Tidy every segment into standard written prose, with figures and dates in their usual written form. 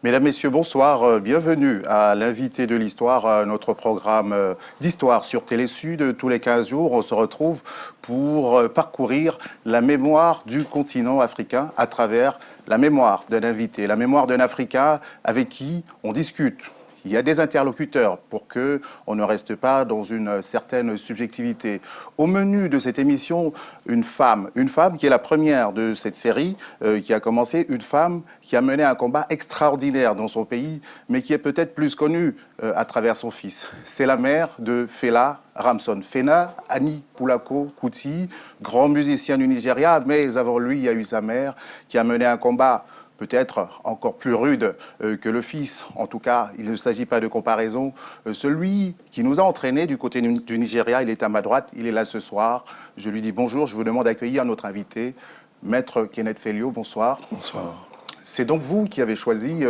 Mesdames, Messieurs, bonsoir. Bienvenue à l'invité de l'histoire, notre programme d'histoire sur Télé Sud. Tous les 15 jours, on se retrouve pour parcourir la mémoire du continent africain à travers la mémoire d'un invité, la mémoire d'un Africain avec qui on discute. Il y a des interlocuteurs pour que on ne reste pas dans une certaine subjectivité. Au menu de cette émission, une femme qui est la première de cette série qui a commencé, une femme qui a mené un combat extraordinaire dans son pays, mais qui est peut-être plus connue à travers son fils. C'est la mère de Fela Ramson. Fela Aníkúlápó Kútì, grand musicien du Nigeria, mais avant lui, il y a eu sa mère qui a mené un combat peut-être encore plus rude que le fils. En tout cas, il ne s'agit pas de comparaison. Celui qui nous a entraînés du côté du Nigeria, il est à ma droite, il est là ce soir. Je lui dis bonjour, je vous demande d'accueillir notre invité, Maître Kenneth Fellio, bonsoir. Bonsoir. C'est donc vous qui avez choisi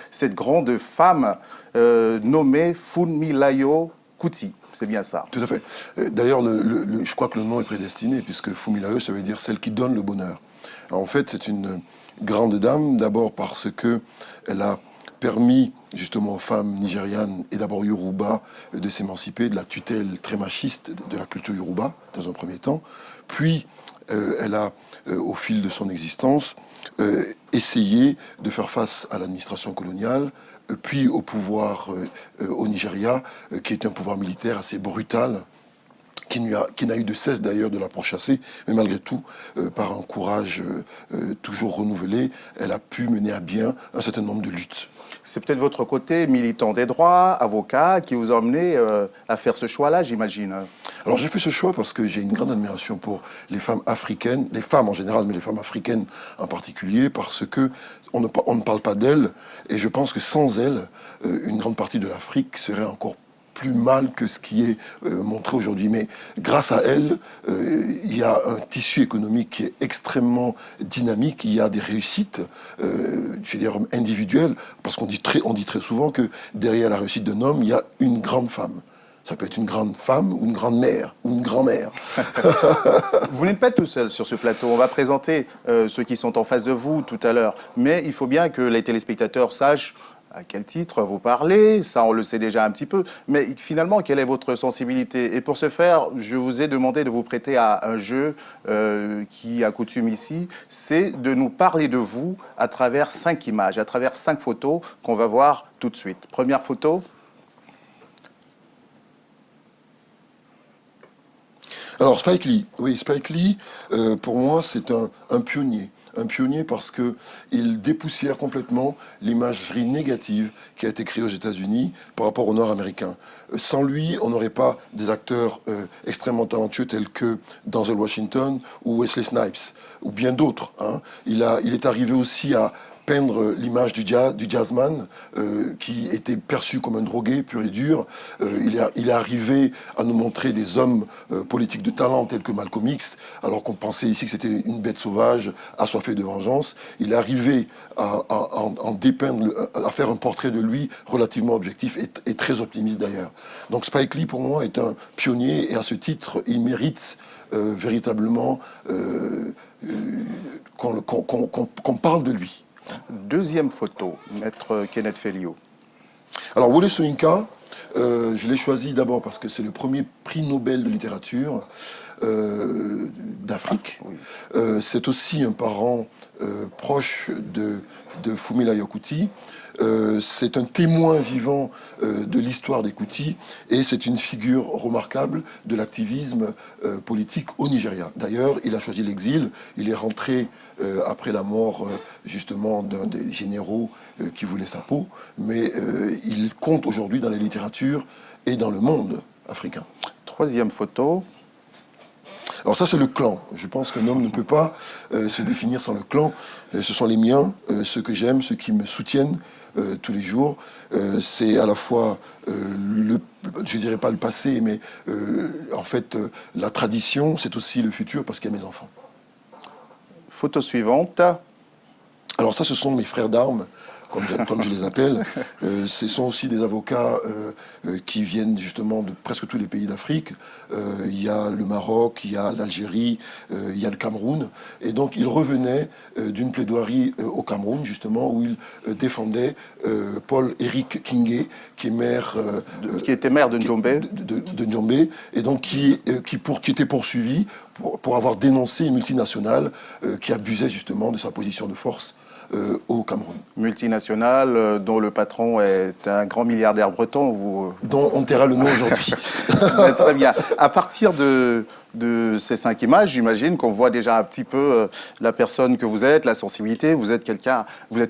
cette grande femme nommée Funmilayo Kuti. C'est bien ça. Tout à fait. D'ailleurs, je crois que le nom est prédestiné, puisque Funmilayo, ça veut dire celle qui donne le bonheur. Alors, en fait, c'est une grande dame, d'abord parce qu'elle a permis justement aux femmes nigérianes et d'abord Yoruba de s'émanciper de la tutelle très machiste de la culture Yoruba, dans un premier temps. Puis, elle a, au fil de son existence, essayé de faire face à l'administration coloniale, puis au pouvoir au Nigeria, qui est un pouvoir militaire assez brutal, qui n'a eu de cesse d'ailleurs de la pourchasser, mais malgré tout, par un courage toujours renouvelé, elle a pu mener à bien un certain nombre de luttes. C'est peut-être votre côté militant des droits, avocat, qui vous a emmené à faire ce choix-là, j'imagine. Alors j'ai fait ce choix parce que j'ai une grande admiration pour les femmes africaines, les femmes en général, mais les femmes africaines en particulier, parce que on ne parle pas d'elles, et je pense que sans elles, une grande partie de l'Afrique serait encore plus mal que ce qui est montré aujourd'hui. Mais grâce à elle, il y a un tissu économique qui est extrêmement dynamique. Il y a des réussites, je veux dire, individuelles, parce qu'on dit très souvent que derrière la réussite d'un homme, il y a une grande femme. Ça peut être une grande femme ou une grande mère ou une grand-mère. Vous n'êtes pas tout seul sur ce plateau. On va présenter ceux qui sont en face de vous tout à l'heure. Mais il faut bien que les téléspectateurs sachent à quel titre vous parlez, ça on le sait déjà un petit peu, mais finalement, quelle est votre sensibilité? Et pour ce faire, je vous ai demandé de vous prêter à un jeu qui a coutume ici, c'est de nous parler de vous à travers 5 images, à travers 5 photos qu'on va voir tout de suite. Première photo. Alors Spike Lee, oui, Spike Lee, pour moi, c'est un pionnier. Un pionnier parce qu'il dépoussière complètement l'imagerie négative qui a été créée aux États-Unis par rapport au Nord-américain. Sans lui, on n'aurait pas des acteurs extrêmement talentueux tels que Denzel Washington ou Wesley Snipes, ou bien d'autres. Hein. Il est arrivé aussi à peindre l'image du jazzman qui était perçu comme un drogué pur et dur. Il est arrivé à nous montrer des hommes politiques de talent tels que Malcolm X, alors qu'on pensait ici que c'était une bête sauvage, assoiffée de vengeance. Il est arrivé à faire un portrait de lui relativement objectif et très optimiste d'ailleurs. Donc Spike Lee, pour moi, est un pionnier et à ce titre, il mérite véritablement qu'on parle de lui. Deuxième photo, Maître Kenneth Fellio. Alors, Wole Soyinka, je l'ai choisi d'abord parce que c'est le premier prix Nobel de littérature d'Afrique. Oui. C'est aussi un parent proche de Funmilayo Kuti. C'est un témoin vivant de l'histoire des Kuti et c'est une figure remarquable de l'activisme politique au Nigeria. D'ailleurs, il a choisi l'exil. Il est rentré après la mort justement d'un des généraux qui voulait sa peau, mais il compte aujourd'hui dans les littératures et dans le monde africain. Troisième photo. Alors ça, c'est le clan. Je pense qu'un homme ne peut pas se définir sans le clan. Ce sont les miens, ceux que j'aime, ceux qui me soutiennent tous les jours. C'est à la fois, je dirais pas le passé, mais en fait, la tradition, c'est aussi le futur parce qu'il y a mes enfants. Photo suivante. Alors ça, ce sont mes frères d'armes comme je les appelle. Ce sont aussi des avocats qui viennent justement de presque tous les pays d'Afrique. Il y a le Maroc, il y a l'Algérie, il y a le Cameroun. Et donc, ils revenaient d'une plaidoirie au Cameroun, justement, où ils défendaient Paul-Éric Kingé, qui est maire... qui était maire de Njombe. De Njombe, et donc qui était poursuivi pour avoir dénoncé une multinationale qui abusait justement de sa position de force au Cameroun. Multinationale dont le patron est un grand milliardaire breton. Dont on taira le nom aujourd'hui. Très bien. À partir de ces 5 images, j'imagine qu'on voit déjà un petit peu la personne que vous êtes, la sensibilité. Vous êtes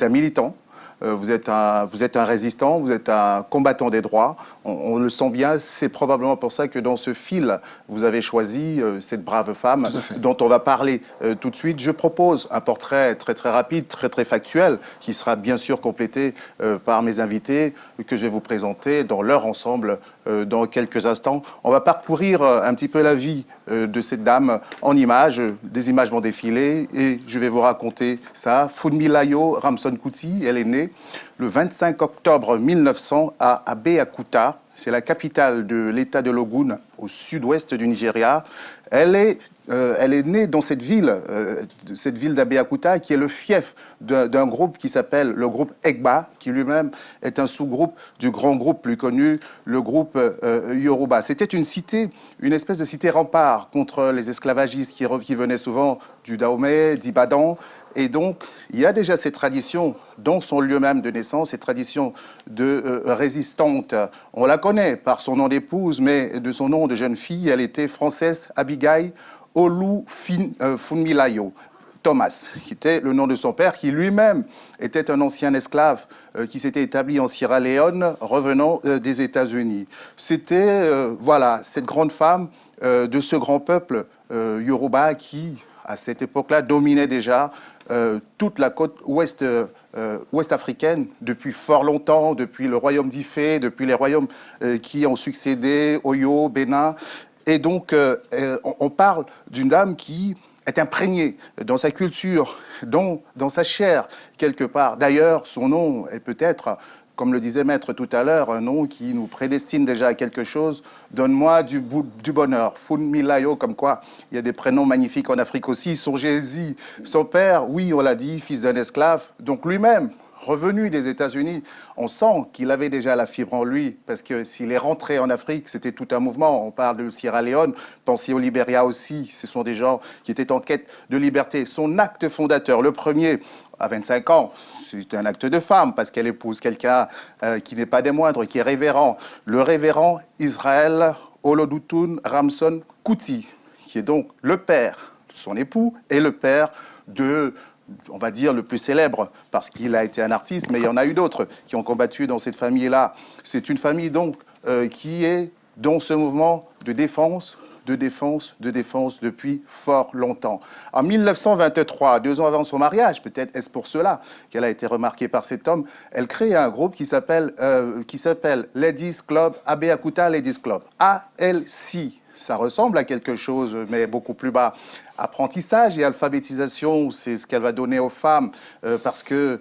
un militant. Vous êtes un résistant, vous êtes un combattant des droits. On le sent bien. C'est probablement pour ça que dans ce fil, vous avez choisi cette brave femme dont on va parler tout de suite. Je propose un portrait très très rapide, très très factuel, qui sera bien sûr complété par mes invités que je vais vous présenter dans leur ensemble dans quelques instants. On va parcourir un petit peu la vie de cette dame en images. Des images vont défiler et je vais vous raconter ça. Funmilayo Ramson-Kuti, elle est née le 25 octobre 1900 à Abeokuta. C'est la capitale de l'État de l'Ogun, au sud-ouest du Nigeria. Elle est née dans cette ville d'Abeokuta, qui est le fief d'un groupe qui s'appelle le groupe Egba, qui lui-même est un sous-groupe du grand groupe plus connu, le groupe Yoruba. C'était une cité, une espèce de cité rempart contre les esclavagistes qui venaient souvent du Dahomey, d'Ibadan. Et donc, il y a déjà ces traditions dans son lieu même de naissance, ces traditions de résistante. On la connaît par son nom d'épouse, mais de son nom de jeune fille, elle était Frances Abigail Funmilayo Thomas, qui était le nom de son père, qui lui-même était un ancien esclave qui s'était établi en Sierra Leone, revenant des États-Unis. C'était, cette grande femme de ce grand peuple Yoruba qui, à cette époque-là, dominait déjà toute la côte ouest africaine depuis fort longtemps, depuis le royaume d'Ifé, depuis les royaumes qui ont succédé, Oyo, Bénin. Et donc, on parle d'une dame qui est imprégnée dans sa culture, dans sa chair, quelque part. D'ailleurs, son nom est peut-être, comme le disait Maître tout à l'heure, un nom qui nous prédestine déjà à quelque chose. Donne-moi du bonheur. Funmilayo, comme quoi il y a des prénoms magnifiques en Afrique aussi. Surgési, son père, oui, on l'a dit, fils d'un esclave, donc lui-même, revenu des États-Unis, on sent qu'il avait déjà la fibre en lui, parce que s'il est rentré en Afrique, c'était tout un mouvement. On parle de Sierra Leone, pensez au Libéria aussi. Ce sont des gens qui étaient en quête de liberté. Son acte fondateur, le premier, à 25 ans, c'est un acte de femme, parce qu'elle épouse quelqu'un qui n'est pas des moindres, qui est révérend. Le révérend Israël Olodutun Ramson Kuti, qui est donc le père de son époux et le père de, on va dire, le plus célèbre, parce qu'il a été un artiste, mais il y en a eu d'autres qui ont combattu dans cette famille-là. C'est une famille donc qui est dans ce mouvement de défense depuis fort longtemps. En 1923, 2 ans avant son mariage, peut-être est-ce pour cela qu'elle a été remarquée par cet homme, elle crée un groupe qui s'appelle Ladies Club, Abeokuta Ladies Club, ALC. Ça ressemble à quelque chose, mais beaucoup plus bas. Apprentissage et alphabétisation, c'est ce qu'elle va donner aux femmes, parce que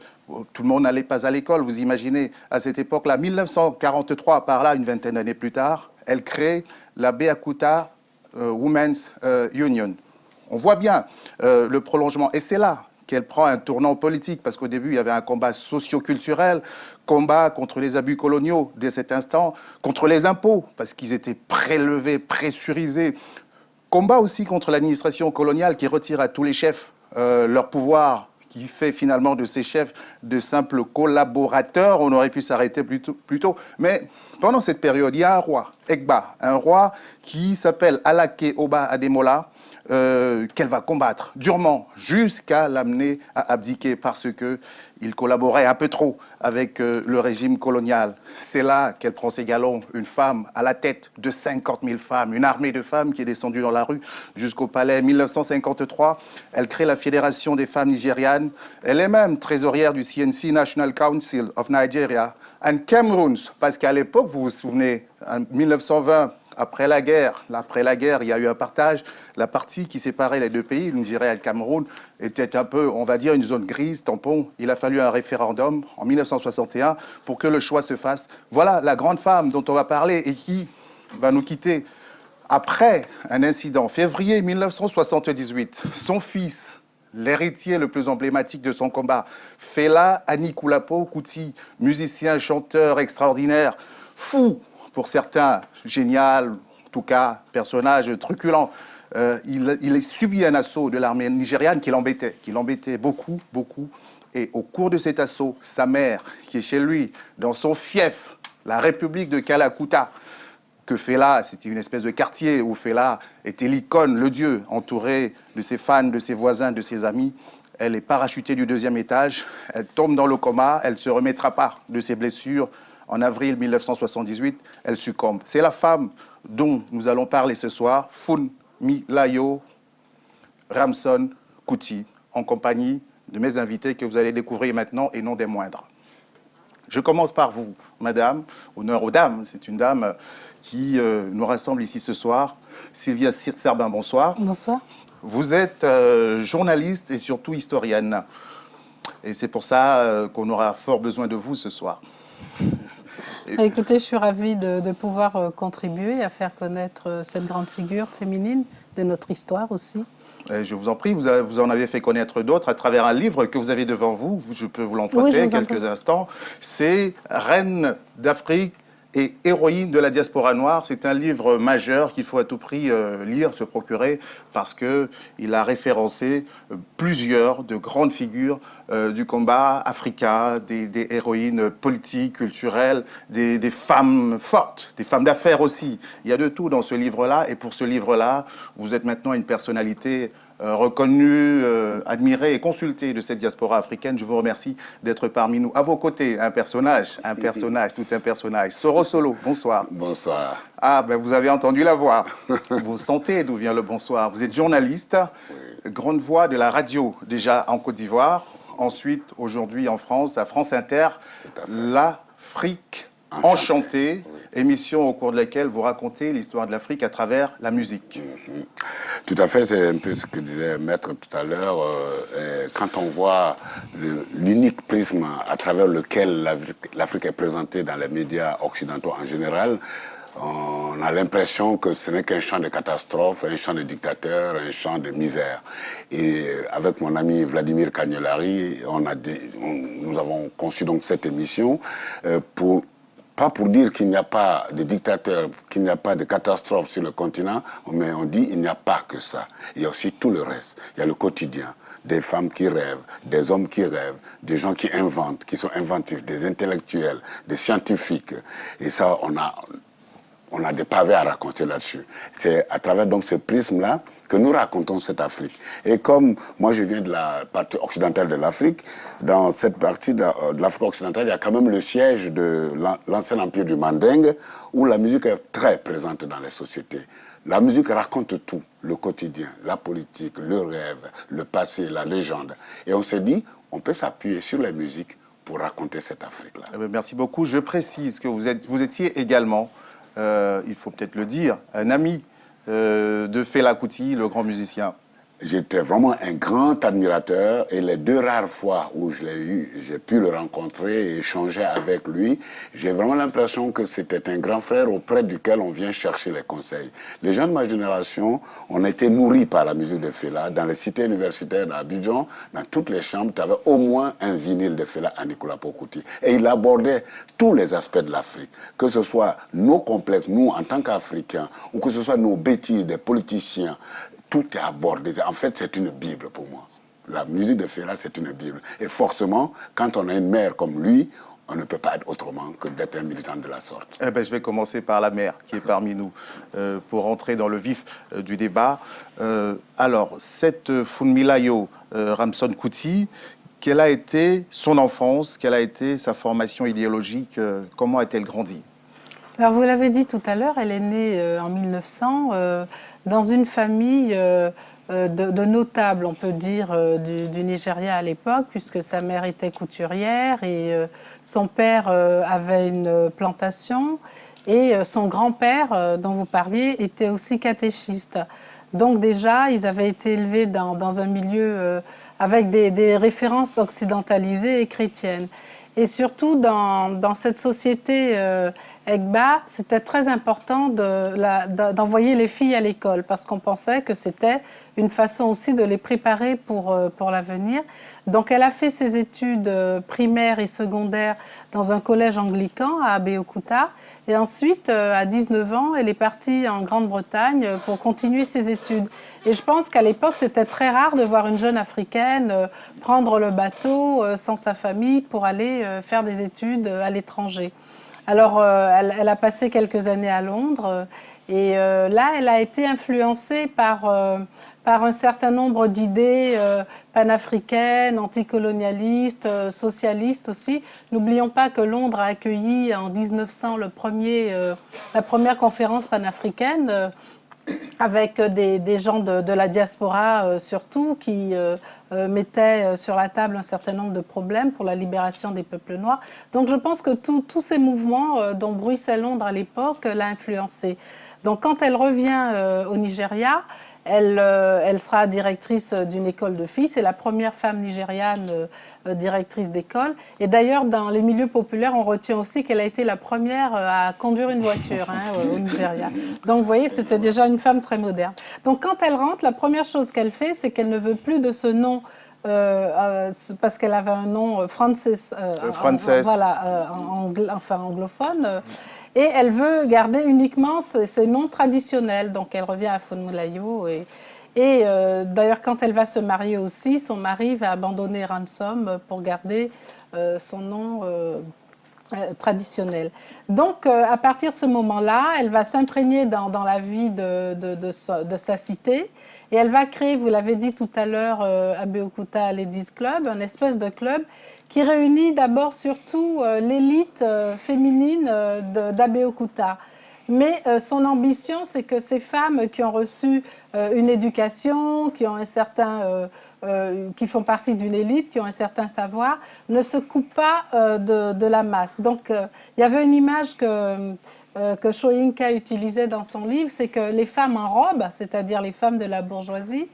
tout le monde n'allait pas à l'école, vous imaginez, à cette époque-là. 1943, par là, une vingtaine d'années plus tard, elle crée la Abeokuta Women's Union. On voit bien le prolongement, et c'est là qu'elle prend un tournant politique, parce qu'au début, il y avait un combat socio-culturel, combat contre les abus coloniaux dès cet instant, contre les impôts, parce qu'ils étaient prélevés, pressurisés, combat aussi contre l'administration coloniale qui retire à tous les chefs leur pouvoir, qui fait finalement de ces chefs de simples collaborateurs. On aurait pu s'arrêter plus tôt. Mais pendant cette période, il y a un roi, Egba, un roi qui s'appelle Alake Oba Ademola, qu'elle va combattre durement jusqu'à l'amener à abdiquer parce qu'il collaborait un peu trop avec le régime colonial. C'est là qu'elle prend ses galons, une femme à la tête de 50 000 femmes, une armée de femmes qui est descendue dans la rue jusqu'au palais. 1953, elle crée la Fédération des femmes nigérianes. Elle est même trésorière du CNC, National Council of Nigeria and Cameroons, parce qu'à l'époque, vous vous souvenez, en 1920, après la guerre, il y a eu un partage. La partie qui séparait les deux pays, le Nigeria et le Cameroun, était un peu, on va dire, une zone grise, tampon. Il a fallu un référendum en 1961 pour que le choix se fasse. Voilà la grande femme dont on va parler et qui va nous quitter après un incident. Février 1978, son fils, l'héritier le plus emblématique de son combat, Fela Anikulapo Kuti, musicien, chanteur extraordinaire, fou pour certains, génial, en tout cas, personnage truculent. Il a subi un assaut de l'armée nigériane qui l'embêtait beaucoup, beaucoup. Et au cours de cet assaut, sa mère, qui est chez lui, dans son fief, la République de Kalakuta, que Fela, c'était une espèce de quartier où Fela était l'icône, le dieu, entouré de ses fans, de ses voisins, de ses amis. Elle est parachutée du 2e étage, elle tombe dans le coma, elle ne se remettra pas de ses blessures. En avril 1978, elle succombe. C'est la femme dont nous allons parler ce soir, Funmilayo Ramson Kuti, en compagnie de mes invités que vous allez découvrir maintenant et non des moindres. Je commence par vous, madame, honneur aux dames. C'est une dame qui nous rassemble ici ce soir. Sylvia Serbin, bonsoir. Bonsoir. Vous êtes journaliste et surtout historienne. Et c'est pour ça qu'on aura fort besoin de vous ce soir. Écoutez, je suis ravie de pouvoir contribuer à faire connaître cette grande figure féminine de notre histoire aussi. Je vous en prie, vous en avez fait connaître d'autres à travers un livre que vous avez devant vous. Je peux vous l'emprunter quelques instants. C'est Reine d'Afrique et héroïne de la diaspora noire. C'est un livre majeur qu'il faut à tout prix lire, se procurer, parce qu'il a référencé plusieurs de grandes figures du combat africain, des héroïnes politiques, culturelles, des femmes fortes, des femmes d'affaires aussi. Il y a de tout dans ce livre-là, et pour ce livre-là, vous êtes maintenant une personnalité reconnue, admirée et consultée de cette diaspora africaine. Je vous remercie d'être parmi nous. À vos côtés, un personnage, tout un personnage. Soro Solo, bonsoir. Bonsoir. Ah, ben vous avez entendu la voix. Vous sentez d'où vient le bonsoir. Vous êtes journaliste, grande voix de la radio, déjà en Côte d'Ivoire, ensuite, aujourd'hui en France, à France Inter, l'Afrique enchantée, émission au cours de laquelle vous racontez l'histoire de l'Afrique à travers la musique. Tout à fait, c'est un peu ce que disait Maître tout à l'heure. Quand on voit l'unique prisme à travers lequel l'Afrique est présentée dans les médias occidentaux en général, on a l'impression que ce n'est qu'un champ de catastrophe, un champ de dictateur, un champ de misère. Et avec mon ami Vladimir Cagnolari, nous avons conçu donc cette émission pas pour dire qu'il n'y a pas de dictateur, qu'il n'y a pas de catastrophe sur le continent, mais on dit qu'il n'y a pas que ça. Il y a aussi tout le reste. Il y a le quotidien, des femmes qui rêvent, des hommes qui rêvent, des gens qui inventent, qui sont inventifs, des intellectuels, des scientifiques. Et ça, on a des pavés à raconter là-dessus. C'est à travers donc ce prisme-là que nous racontons cette Afrique. Et comme moi je viens de la partie occidentale de l'Afrique, dans cette partie de l'Afrique occidentale, il y a quand même le siège de l'ancien empire du Mandingue, où la musique est très présente dans les sociétés. La musique raconte tout, le quotidien, la politique, le rêve, le passé, la légende. Et on s'est dit, on peut s'appuyer sur la musique pour raconter cette Afrique-là. Merci beaucoup. Je précise que vous étiez également, il faut peut-être le dire, un ami de Fela Kuti, le grand musicien. J'étais vraiment un grand admirateur et les 2 rares fois où je l'ai eu, j'ai pu le rencontrer et échanger avec lui. J'ai vraiment l'impression que c'était un grand frère auprès duquel on vient chercher les conseils. Les gens de ma génération, on a été nourris par la musique de Fela. Dans les cités universitaires d'Abidjan, dans toutes les chambres, tu avais au moins un vinyle de Fela Anikulapo Kuti. Et il abordait tous les aspects de l'Afrique, que ce soit nos complexes, nous en tant qu'Africains, ou que ce soit nos bêtises des politiciens. Tout est abordé. En fait, c'est une Bible pour moi. La musique de Fela, c'est une Bible. Et forcément, quand on a une mère comme lui, on ne peut pas être autrement que d'être un militant de la sorte. Eh ben, je vais commencer par la mère qui est parmi nous pour entrer dans le vif du débat. Alors, cette Funmilayo Ramson Kuti, quelle a été son enfance, quelle a été sa formation idéologique, comment a-t-elle grandi ? Alors, vous l'avez dit tout à l'heure, elle est née en 1900 dans une famille de notables, on peut dire, du Nigeria à l'époque, puisque sa mère était couturière et son père avait une plantation. Et son grand-père, dont vous parliez, était aussi catéchiste. Donc déjà, ils avaient été élevés dans un milieu avec des références occidentalisées et chrétiennes. Et surtout, dans cette société Egba, c'était très important d'envoyer les filles à l'école parce qu'on pensait que c'était une façon aussi de les préparer pour l'avenir. Donc, elle a fait ses études primaires et secondaires dans un collège anglican à Abeokuta. Et ensuite, à 19 ans, elle est partie en Grande-Bretagne pour continuer ses études. Et je pense qu'à l'époque, c'était très rare de voir une jeune africaine prendre le bateau sans sa famille pour aller faire des études à l'étranger. Alors, elle a passé quelques années à Londres et là, elle a été influencée par un certain nombre d'idées panafricaines, anticolonialistes, socialistes aussi. N'oublions pas que Londres a accueilli en 1900 la première conférence panafricaine avec des gens de la diaspora surtout qui mettaient sur la table un certain nombre de problèmes pour la libération des peuples noirs. Donc je pense que tous ces mouvements dont bruissait Londres à l'époque l'a influencée. Donc quand elle revient au Nigeria, elle sera directrice d'une école de filles. C'est la première femme nigériane directrice d'école. Et d'ailleurs, dans les milieux populaires, on retient aussi qu'elle a été la première à conduire une voiture au Nigeria. Donc, vous voyez, c'était déjà une femme très moderne. Donc, quand elle rentre, la première chose qu'elle fait, c'est qu'elle ne veut plus de ce nom parce qu'elle avait un nom Frances, anglophone. Et elle veut garder uniquement ses noms traditionnels. Donc, elle revient à Funmilayo. Et d'ailleurs, quand elle va se marier aussi, son mari va abandonner Ransom pour garder son nom traditionnel. Donc, à partir de ce moment-là, elle va s'imprégner dans la vie de sa cité. Et elle va créer, vous l'avez dit tout à l'heure, Abeokuta Ladies Club, un espèce de club qui réunit d'abord surtout l'élite féminine d'Abeokuta. Mais son ambition, c'est que ces femmes qui ont reçu une éducation, qui font partie d'une élite, qui ont un certain savoir, ne se coupent pas de la masse. Donc, il y avait une image que Soyinka utilisait dans son livre, c'est que les femmes en robe, c'est-à-dire les femmes de la bourgeoisie,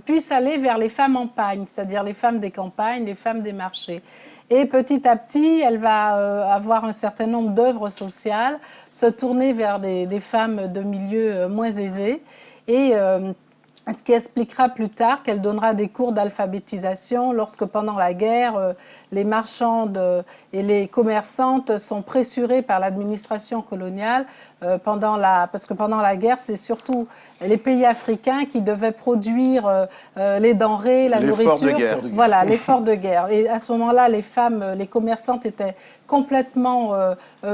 puissent aller vers les femmes en pagne, c'est-à-dire les femmes des campagnes, les femmes des marchés. Et petit à petit, elle va avoir un certain nombre d'œuvres sociales, se tourner vers des femmes de milieux moins aisés. Et ce qui expliquera plus tard qu'elle donnera des cours d'alphabétisation lorsque, pendant la guerre, les marchandes et les commerçantes sont pressurées par l'administration coloniale parce que pendant la guerre, c'est surtout les pays africains qui devaient produire les denrées, la nourriture. L'effort de guerre. Voilà, l'effort de guerre. Et à ce moment-là, les femmes, les commerçantes étaient complètement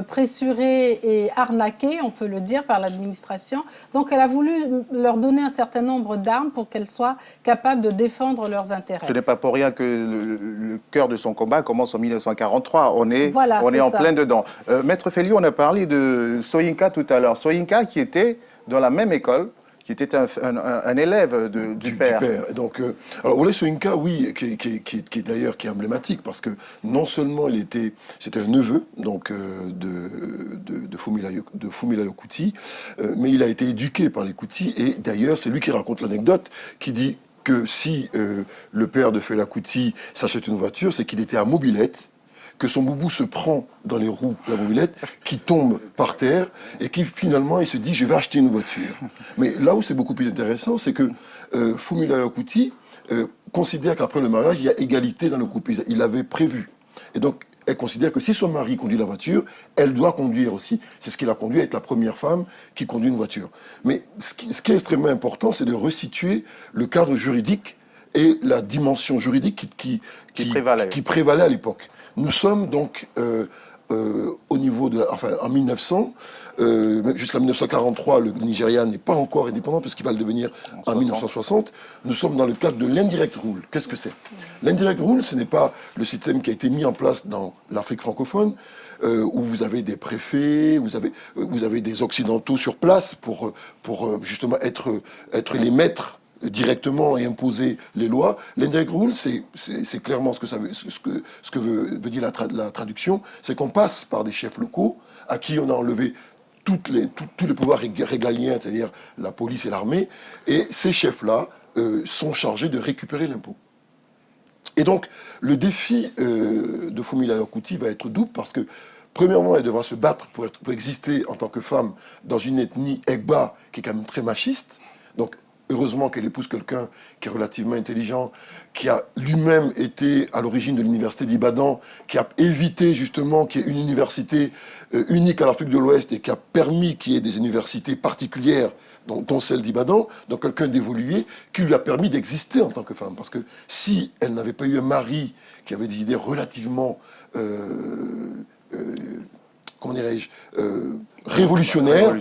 pressurées et arnaquées, on peut le dire, par l'administration. Donc, elle a voulu leur donner un certain nombre d'armes pour qu'elles soient capables de défendre leurs intérêts. Ce n'est pas pour rien que le cœur de son combat commence en 1943. On est en plein dedans. Maître Feli, on a parlé de Soyinka tout à l'heure. Soyinka qui était dans la même école, qui était un élève du père. Donc, alors Wole Soyinka, oui, qui est emblématique parce que non seulement c'était un neveu donc de Funmilayo Kuti, mais il a été éduqué par les Kuti et d'ailleurs c'est lui qui raconte l'anecdote qui dit que si le père de Fela Kuti s'achète une voiture, c'est qu'il était à mobilette, que son boubou se prend dans les roues de la mobilette, qui tombe par terre, et qui finalement, il se dit, je vais acheter une voiture. Mais là où c'est beaucoup plus intéressant, c'est que Funmilayo Kuti considère qu'après le mariage, il y a égalité dans le couple. Il avait prévu. Et donc, elle considère que si son mari conduit la voiture, elle doit conduire aussi. C'est ce qui l'a conduit à être la première femme qui conduit une voiture. Mais ce qui est extrêmement important, c'est de resituer le cadre juridique et la dimension juridique qui prévalait à l'époque. Nous sommes donc au niveau en 1900, jusqu'à 1943, le Nigeria n'est pas encore indépendant puisqu'il va le devenir en 1960. Nous sommes dans le cadre de l'indirect rule. Qu'est-ce que c'est? L'indirect rule, ce n'est pas le système qui a été mis en place dans l'Afrique francophone, où vous avez des préfets, vous avez des occidentaux sur place pour justement être les maîtres directement et imposer les lois. L'indirect rule, c'est clairement ce que veut dire la traduction, c'est qu'on passe par des chefs locaux à qui on a enlevé tous les pouvoirs régaliens, c'est-à-dire la police et l'armée, et ces chefs-là sont chargés de récupérer l'impôt. Et donc, le défi de Funmilayo Kuti va être double parce que, premièrement, elle devra se battre pour exister en tant que femme dans une ethnie Egba qui est quand même très machiste. Donc, heureusement qu'elle épouse quelqu'un qui est relativement intelligent, qui a lui-même été à l'origine de l'université d'Ibadan, qui a évité justement qu'il y ait une université unique à l'Afrique de l'Ouest et qui a permis qu'il y ait des universités particulières, dont celle d'Ibadan, donc quelqu'un d'évolué, qui lui a permis d'exister en tant que femme. Parce que si elle n'avait pas eu un mari qui avait des idées relativement comment dirais-je, révolutionnaire,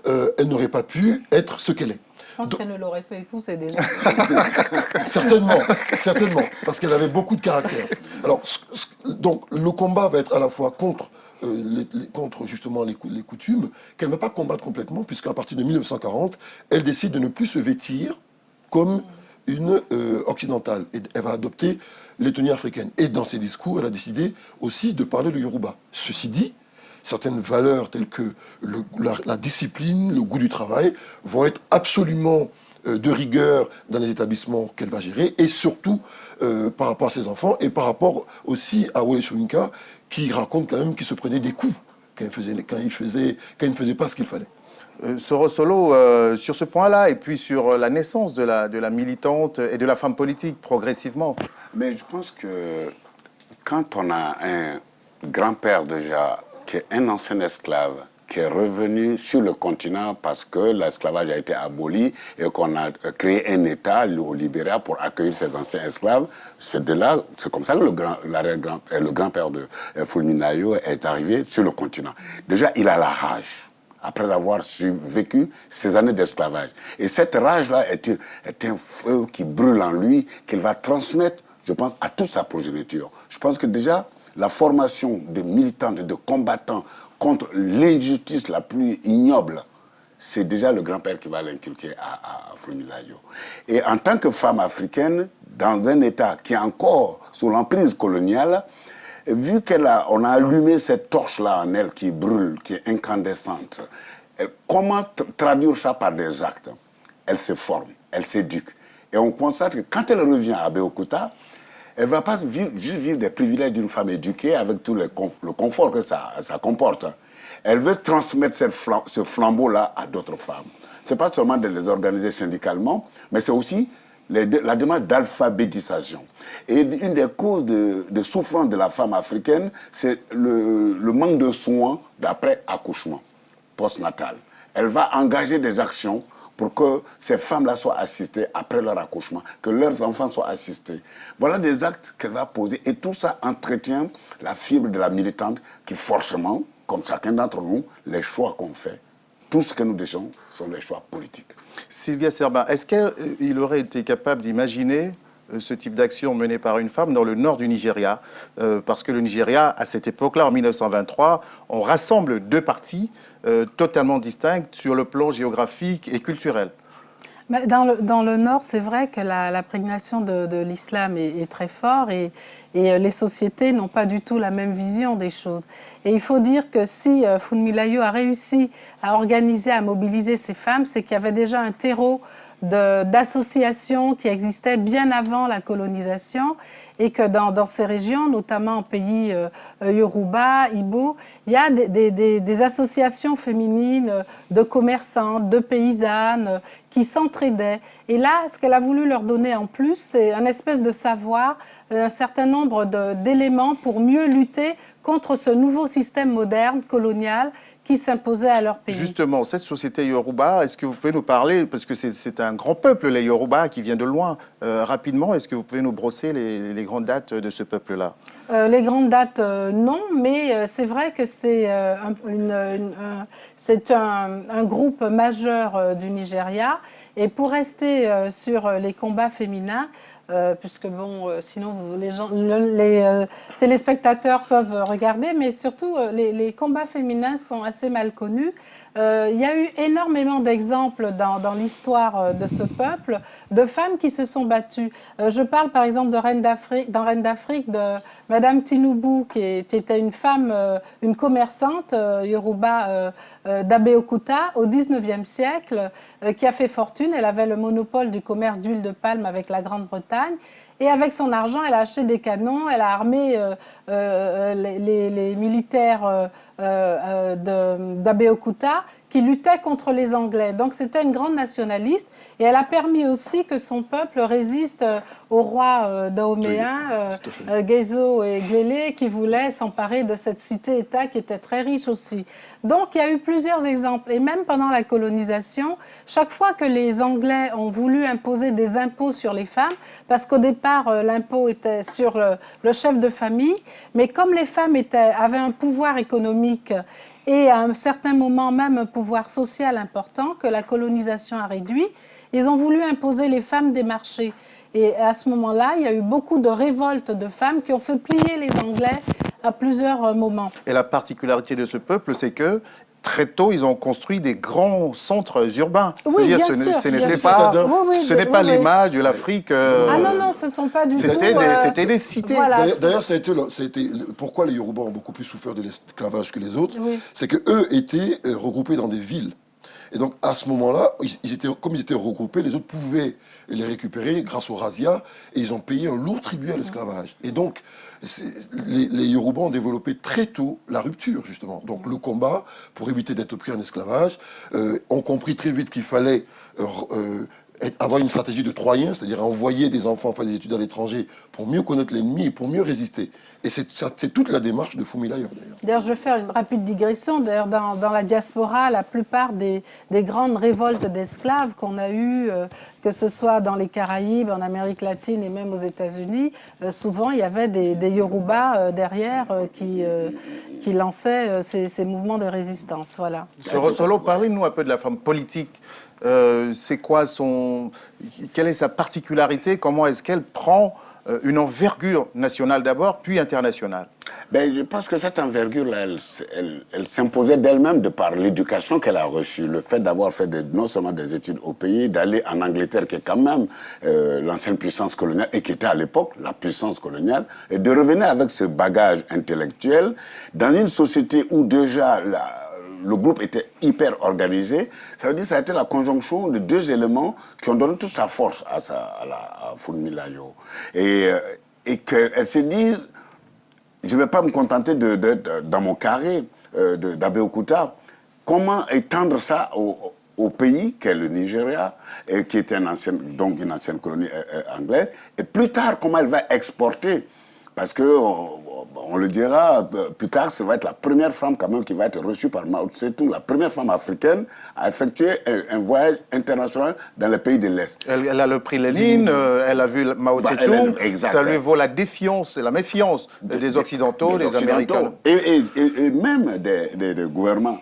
elle n'aurait pas pu être ce qu'elle est. Je pense qu'elle ne l'aurait pas épousé déjà. Certainement, parce qu'elle avait beaucoup de caractère. Alors, donc, le combat va être à la fois contre justement les coutumes, qu'elle ne va pas combattre complètement, puisqu'à partir de 1940, elle décide de ne plus se vêtir comme une occidentale. Et elle va adopter les tenues africaines. Et dans ses discours, elle a décidé aussi de parler le Yoruba. Ceci dit, certaines valeurs telles que la discipline, le goût du travail vont être absolument de rigueur dans les établissements qu'elle va gérer et surtout par rapport à ses enfants et par rapport aussi à Wole Soyinka qui raconte quand même qu'il se prenait des coups quand il ne faisait pas ce qu'il fallait. Soro Solo, sur ce point-là, et puis sur la naissance de la militante et de la femme politique, progressivement. Mais je pense que quand on a un grand-père déjà qui est un ancien esclave, qui est revenu sur le continent parce que l'esclavage a été aboli et qu'on a créé un État, au Libéria, pour accueillir ces anciens esclaves. C'est comme ça que le grand-père de Funmilayo est arrivé sur le continent. Déjà, il a la rage, après avoir vécu ces années d'esclavage. Et cette rage-là est un feu qui brûle en lui, qu'il va transmettre, je pense, à toute sa progéniture. Je pense que déjà, la formation de militants, de combattants contre l'injustice la plus ignoble, c'est déjà le grand-père qui va l'inculquer à Funmilayo. Et en tant que femme africaine, dans un État qui est encore sous l'emprise coloniale, vu qu'on a allumé cette torche-là en elle qui brûle, qui est incandescente, comment traduire ça par des actes? Elle se forme, elle s'éduque. Et on constate que quand elle revient à Abeokuta, elle ne va pas juste vivre des privilèges d'une femme éduquée avec tout le confort que ça comporte. Elle veut transmettre ce flambeau-là à d'autres femmes. Ce n'est pas seulement de les organiser syndicalement, mais c'est aussi la démarche d'alphabétisation. Et une des causes de souffrance de la femme africaine, c'est le manque de soins d'après accouchement, postnatal. Elle va engager des actions pour que ces femmes-là soient assistées après leur accouchement, que leurs enfants soient assistés. Voilà des actes qu'elle va poser. Et tout ça entretient la fibre de la militante qui, forcément, comme chacun d'entre nous, les choix qu'on fait, tout ce que nous décidons sont des choix politiques. Sylvia Serban, est-ce qu'il aurait été capable d'imaginer ce type d'action menée par une femme dans le nord du Nigeria, parce que le Nigeria, à cette époque-là, en 1923, on rassemble deux parties totalement distinctes sur le plan géographique et culturel. Mais dans le nord, c'est vrai que la prégnation de l'islam est très forte et les sociétés n'ont pas du tout la même vision des choses. Et il faut dire que si Funmilayo a réussi à organiser, à mobiliser ces femmes, c'est qu'il y avait déjà un terreau d'associations qui existaient bien avant la colonisation et que dans ces régions, notamment en pays Yoruba, Igbo, il y a des associations féminines de commerçantes, de paysannes qui s'entraidaient. Et là, ce qu'elle a voulu leur donner en plus, c'est un espèce de savoir, un certain nombre d'éléments pour mieux lutter contre ce nouveau système moderne, colonial, qui s'imposait à leur pays. Justement, cette société Yoruba, est-ce que vous pouvez nous parler, parce que c'est un grand peuple, les Yoruba, qui vient de loin, rapidement, est-ce que vous pouvez nous brosser les grandes dates de ce peuple-là? Les grandes dates, non, mais c'est vrai que c'est un groupe majeur du Nigeria. Et pour rester sur les combats féminins, puisque bon, sinon les téléspectateurs peuvent regarder, mais surtout les combats féminins sont assez mal connus. Il y a eu énormément d'exemples dans l'histoire de ce peuple de femmes qui se sont battues. Je parle par exemple dans Reine d'Afrique de Madame Tinubu, qui était une femme, une commerçante Yoruba d'Abeokuta au 19e siècle, qui a fait fortune. Elle avait le monopole du commerce d'huile de palme avec la Grande-Bretagne. Et avec son argent, elle a acheté des canons, elle a armé les militaires d'Abeokuta qui luttaient contre les Anglais. Donc c'était une grande nationaliste et elle a permis aussi que son peuple résiste au roi dahoméen, Gezo et Glélé, qui voulaient s'emparer de cette cité-État qui était très riche aussi. Donc il y a eu plusieurs exemples. Et même pendant la colonisation, chaque fois que les Anglais ont voulu imposer des impôts sur les femmes, parce qu'au départ, l'impôt était sur le chef de famille, mais comme les femmes avaient un pouvoir économique et à un certain moment même un pouvoir social important que la colonisation a réduit, ils ont voulu imposer les femmes des marchés. Et à ce moment-là, il y a eu beaucoup de révoltes de femmes qui ont fait plier les Anglais à plusieurs moments. Et la particularité de ce peuple, c'est que très tôt, ils ont construit des grands centres urbains. Oui, c'est-à-dire ce n'est pas l'image de l'Afrique. Ah non, ce ne sont pas du tout. C'était des cités. Voilà, D'ailleurs, ça a été pourquoi les Yoruba ont beaucoup plus souffert de l'esclavage que les autres, oui. c'est qu'eux étaient regroupés dans des villes. Et donc, à ce moment-là, comme ils étaient regroupés, les autres pouvaient les récupérer grâce aux razzias, et ils ont payé un lourd tribut à l'esclavage. Et donc, les Yoruba ont développé très tôt la rupture, justement. Donc, le combat, pour éviter d'être pris en esclavage, ont compris très vite qu'il fallait avoir une stratégie de Troyen, c'est-à-dire envoyer des enfants faire des études à l'étranger pour mieux connaître l'ennemi et pour mieux résister. Et c'est toute la démarche de Fumilayo, d'ailleurs. D'ailleurs, je vais faire une rapide digression. D'ailleurs, dans la diaspora, la plupart des grandes révoltes d'esclaves qu'on a eues, que ce soit dans les Caraïbes, en Amérique latine et même aux États-Unis, souvent il y avait des Yoruba derrière qui lançaient ces mouvements de résistance. Voilà. Sœur Solo, parlez-nous un peu de la femme politique. C'est quoi quelle est sa particularité? Comment est-ce qu'elle prend une envergure nationale d'abord, puis internationale? Ben, je pense que cette envergure-là, elle s'imposait d'elle-même de par l'éducation qu'elle a reçue. Le fait d'avoir fait non seulement des études au pays, d'aller en Angleterre, qui est quand même l'ancienne puissance coloniale, et qui était à l'époque la puissance coloniale, et de revenir avec ce bagage intellectuel dans une société où déjà le groupe était hyper organisé. Ça veut dire que ça a été la conjonction de deux éléments qui ont donné toute sa force à Fumilayo. Et qu'elle se dise, je ne vais pas me contenter d'être dans mon carré d'Abeokuta. Comment étendre ça au pays, qu'est le Nigeria, et qui était une ancienne colonie anglaise. Et plus tard, comment elle va exporter. Parce que, on le dira, plus tard, ça va être la première femme quand même qui va être reçue par Mao Tse-tung, la première femme africaine à effectuer un voyage international dans les pays de l'Est. Elle a le prix Lénine, elle a vu Mao Tse-tung, ça lui vaut la défiance et la méfiance des Occidentaux, des Américains. Et même des gouvernements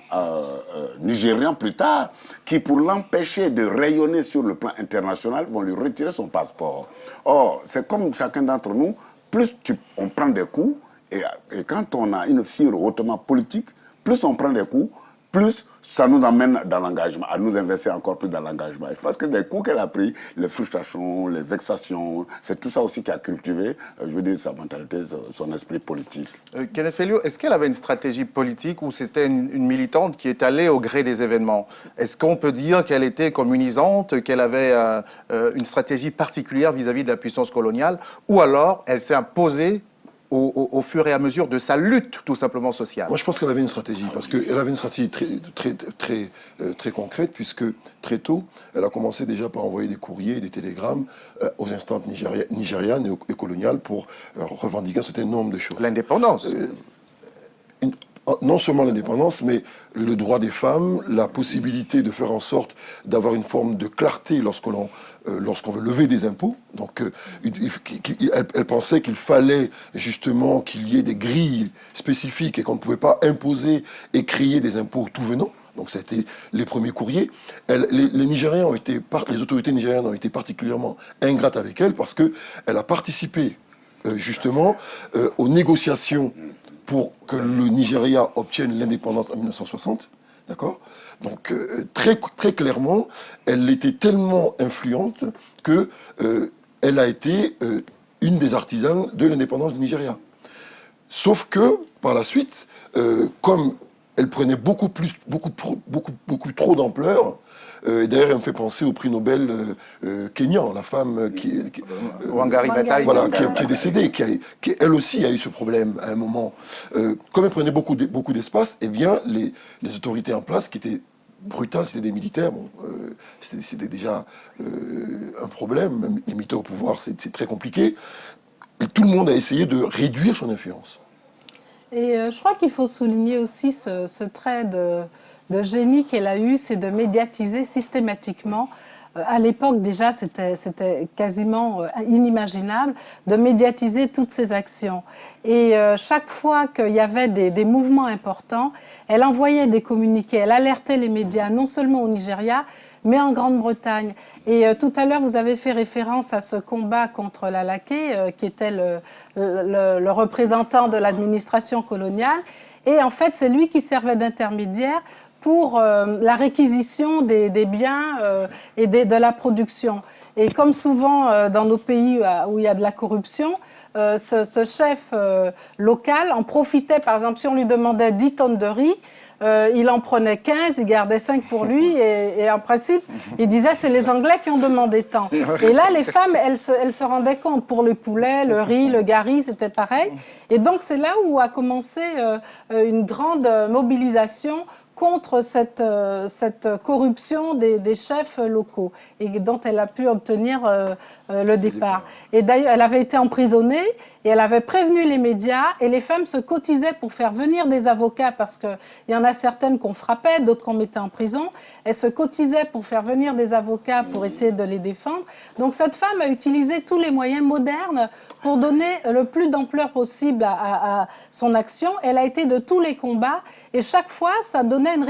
nigérians plus tard, qui pour l'empêcher de rayonner sur le plan international, vont lui retirer son passeport. Or, c'est comme chacun d'entre nous, plus on prend des coups, et quand on a une fibre hautement politique, plus on prend des coups, plus ça nous amène dans l'engagement, à nous investir encore plus dans l'engagement. Je pense que les coups qu'elle a pris, les frustrations, les vexations, c'est tout ça aussi qui a cultivé, je veux dire, sa mentalité, son esprit politique. Kenneth Felio, est-ce qu'elle avait une stratégie politique ou c'était une militante qui est allée au gré des événements? Est-ce qu'on peut dire qu'elle était communisante, qu'elle avait une stratégie particulière vis-à-vis de la puissance coloniale, ou alors elle s'est imposée au fur et à mesure de sa lutte, tout simplement sociale? Moi, je pense qu'elle avait une stratégie, parce qu'elle avait une stratégie très concrète, puisque très tôt, elle a commencé déjà par envoyer des courriers et des télégrammes aux instances nigérianes et coloniales pour revendiquer un certain nombre de choses. L'indépendance. Non seulement l'indépendance, mais le droit des femmes, la possibilité de faire en sorte d'avoir une forme de clarté lorsqu'on veut lever des impôts. Donc, elle pensait qu'il fallait justement qu'il y ait des grilles spécifiques et qu'on ne pouvait pas imposer et créer des impôts tout venant. Donc ça a été les premiers courriers. Les Nigériens les autorités nigériennes ont été particulièrement ingrates avec elle parce qu'elle a participé justement aux négociations pour que le Nigeria obtienne l'indépendance en 1960. D'accord ? Donc, très, très clairement, elle était tellement influente qu'elle a été une des artisanes de l'indépendance du Nigeria. Sauf que, par la suite, comme elle prenait beaucoup trop d'ampleur, et d'ailleurs, elle me fait penser au prix Nobel kényan, la femme Wangari Maathai. Voilà, qui est décédée, qui elle aussi a eu ce problème à un moment. Comme elle prenait beaucoup d'espace, eh bien, les autorités en place, qui étaient brutales, c'était des militaires, c'était déjà un problème. Les militaires au pouvoir, c'est très compliqué. Et tout le monde a essayé de réduire son influence. Et je crois qu'il faut souligner aussi ce trait de génie qu'elle a eu, c'est de médiatiser systématiquement. À l'époque, déjà, c'était quasiment inimaginable de médiatiser toutes ces actions. Et chaque fois qu'il y avait des mouvements importants, elle envoyait des communiqués, elle alertait les médias, non seulement au Nigeria, mais en Grande-Bretagne. Et tout à l'heure, vous avez fait référence à ce combat contre l'Alaké, qui était le représentant de l'administration coloniale. Et en fait, c'est lui qui servait d'intermédiaire pour la réquisition des biens et de la production. Et comme souvent dans nos pays où il y a de la corruption, ce chef local en profitait. Par exemple, si on lui demandait 10 tonnes de riz, il en prenait 15, il gardait 5 pour lui et en principe, il disait c'est les Anglais qui ont demandé tant. Et là, les femmes, elles se rendaient compte pour le poulet, le riz, le gari, c'était pareil. Et donc, c'est là où a commencé une grande mobilisation contre cette corruption des chefs locaux et dont elle a pu obtenir le départ. Et d'ailleurs, elle avait été emprisonnée et elle avait prévenu les médias et les femmes se cotisaient pour faire venir des avocats parce qu'il y en a certaines qu'on frappait, d'autres qu'on mettait en prison. Elles se cotisaient pour faire venir des avocats pour essayer de les défendre. Donc cette femme a utilisé tous les moyens modernes pour donner le plus d'ampleur possible à son action. Elle a été de tous les combats et chaque fois, ça donnait une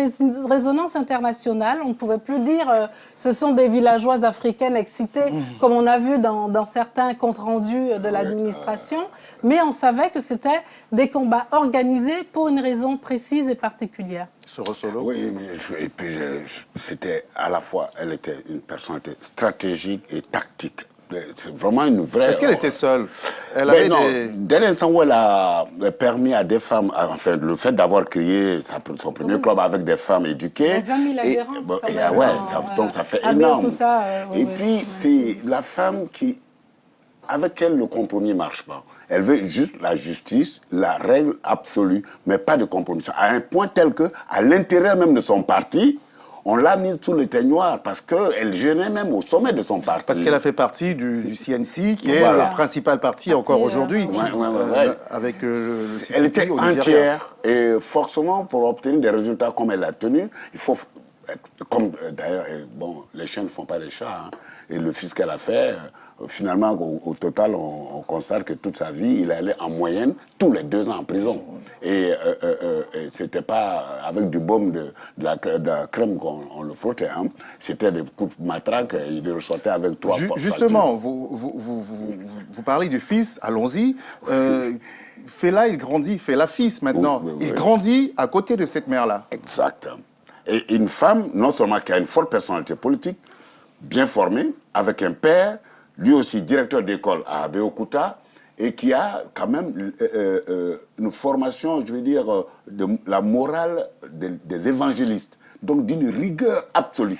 résonance internationale. On ne pouvait plus dire ce sont des villageoises africaines excitées, comme on a vu dans certains comptes rendus de l'administration, mais on savait que c'était des combats organisés pour une raison précise et particulière. Sorosolo. Oui, et puis c'était à la fois, elle était une personnalité stratégique et tactique. C'est vraiment une vraie... Est-ce qu'elle était seule? Elle avait avait dès l'instant où elle a permis à des femmes, enfin, le fait d'avoir créé son premier club avec des femmes éduquées... 20 000 adhérents. Donc ça fait énorme. Et puis, c'est la femme avec elle, le compromis ne marche pas. Elle veut juste la justice, la règle absolue, mais pas de compromis. À un point tel qu'à l'intérieur même de son parti, on l'a mise sous le teignoir parce qu'elle gênait même au sommet de son parti. Parce qu'elle a fait partie du CNC, qui est le principal parti encore aujourd'hui, avec le CCP. Elle était entière et forcément, pour obtenir des résultats comme elle a tenu, il faut... Comme d'ailleurs, bon, les chiens ne font pas les chats, hein, et le fils qu'elle a fait... Finalement, au total, on constate que toute sa vie, il allait en moyenne tous les 2 ans en prison. Et c'était pas avec du baume de la crème qu'on le frottait. Hein. C'était des coups de matraque, il ressortait avec 3 fois. Justement, vous parlez du fils, allons-y. Fela, il grandit, Fela fils maintenant. Oui. Il grandit à côté de cette mère-là. Exact. Et une femme, non seulement qui a une forte personnalité politique, bien formée, avec un père, lui aussi directeur d'école à Abeokuta, et qui a quand même une formation, je veux dire, de la morale des évangélistes. Donc d'une rigueur absolue.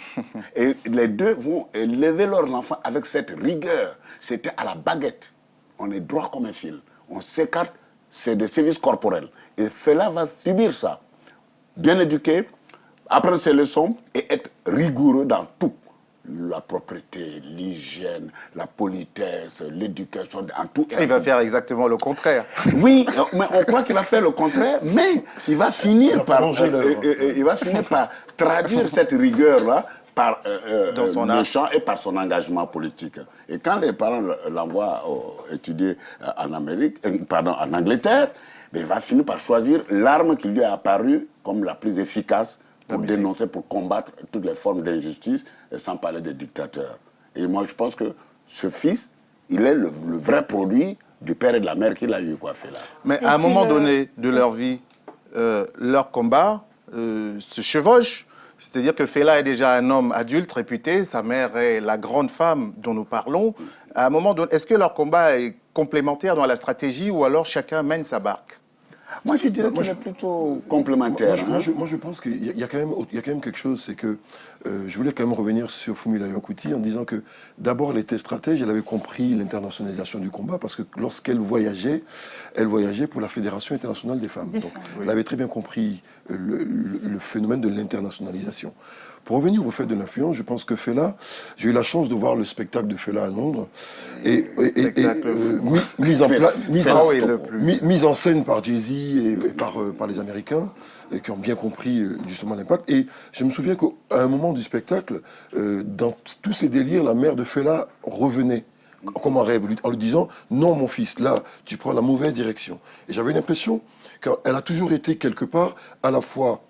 Et les deux vont élever leurs enfants avec cette rigueur. C'était à la baguette. On est droit comme un fil. On s'écarte, c'est des services corporels. Et Fela va subir ça. Bien éduqué, apprendre ses leçons et être rigoureux dans tout. La propreté, l'hygiène, la politesse, l'éducation, en tout. Il va faire exactement le contraire. Oui, mais on croit qu'il va faire le contraire, mais il va finir par traduire cette rigueur-là par le champ et par son engagement politique. Et quand les parents l'envoient étudier en Angleterre, il va finir par choisir l'arme qui lui est apparue comme la plus efficace pour dénoncer, pour combattre toutes les formes d'injustice, et sans parler des dictateurs. Et moi, je pense que ce fils, il est le vrai produit du père et de la mère qu'il a eu, quoi, Fela. Mais à un moment donné de leur vie, leur combat se chevauche. C'est-à-dire que Fela est déjà un homme adulte, réputé, sa mère est la grande femme dont nous parlons. À un moment donné, est-ce que leur combat est complémentaire dans la stratégie ou alors chacun mène sa barque? Moi, je dirais qu'il est plutôt complémentaire. Moi, je pense qu'il y a quand même quelque chose, c'est que je voulais quand même revenir sur Fumila Yakuti en disant que d'abord, elle était stratège, elle avait compris l'internationalisation du combat parce que lorsqu'elle voyageait, elle voyageait pour la Fédération internationale des femmes. Donc, elle avait très bien compris le phénomène de l'internationalisation. Pour revenir au fait de l'influence, je pense que Fela, j'ai eu la chance de voir le spectacle de Fela à Londres et mise en scène par Jay-Z et par les Américains qui ont bien compris justement l'impact. Et je me souviens qu'à un moment du spectacle, dans tous ces délires, la mère de Fela revenait comme un rêve, en lui disant « Non, mon fils, là, tu prends la mauvaise direction. » Et j'avais l'impression qu'elle a toujours été quelque part à la fois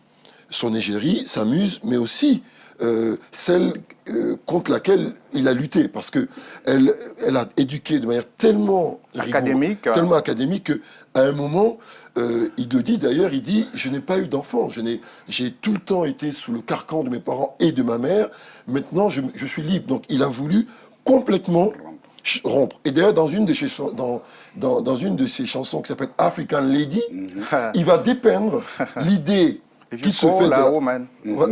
son égérie, sa muse, mais aussi celle contre laquelle il a lutté, parce que elle a éduqué de manière tellement académique, tellement académique qu'à un moment, il le dit d'ailleurs, il dit « Je n'ai pas eu d'enfant, j'ai tout le temps été sous le carcan de mes parents et de ma mère, maintenant je suis libre. » Donc il a voulu complètement rompre. Et d'ailleurs, dans une de ses chansons qui s'appelle African Lady, il va dépeindre l'idée qui se fait de la woman.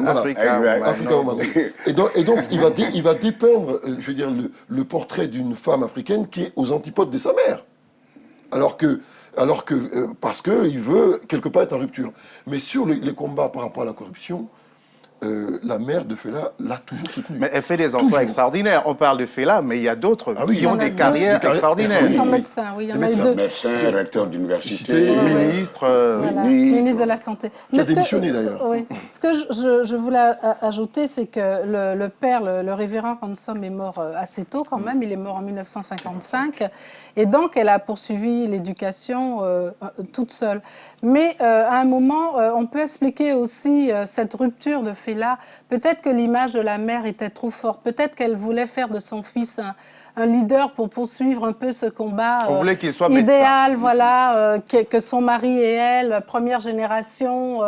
Africa woman. Et donc il va dépeindre, je veux dire, le portrait d'une femme africaine qui est aux antipodes de sa mère. Alors que parce qu'il veut quelque part être en rupture. Mais sur les combats par rapport à la corruption, la mère de Fela l'a toujours soutenue. Mais elle fait des emplois extraordinaires. On parle de Fela, mais il y a d'autres qui ont des carrières extraordinaires. Ils sont médecins, oui, il y en a eu deux. Médecin, recteur d'université, ministre. Voilà, ministre de la Santé. Qui a démissionné d'ailleurs. Oui. Ce que je voulais ajouter, c'est que le père, le révérend Ransom, est mort assez tôt quand même. Il est mort en 1955. Et donc, elle a poursuivi l'éducation toute seule. Mais à un moment, on peut expliquer aussi cette rupture de Fela. Peut-être que l'image de la mère était trop forte. Peut-être qu'elle voulait faire de son fils un leader pour poursuivre un peu ce combat on voulait qu'il soit idéal, médecin. Voilà, que son mari et elle, première génération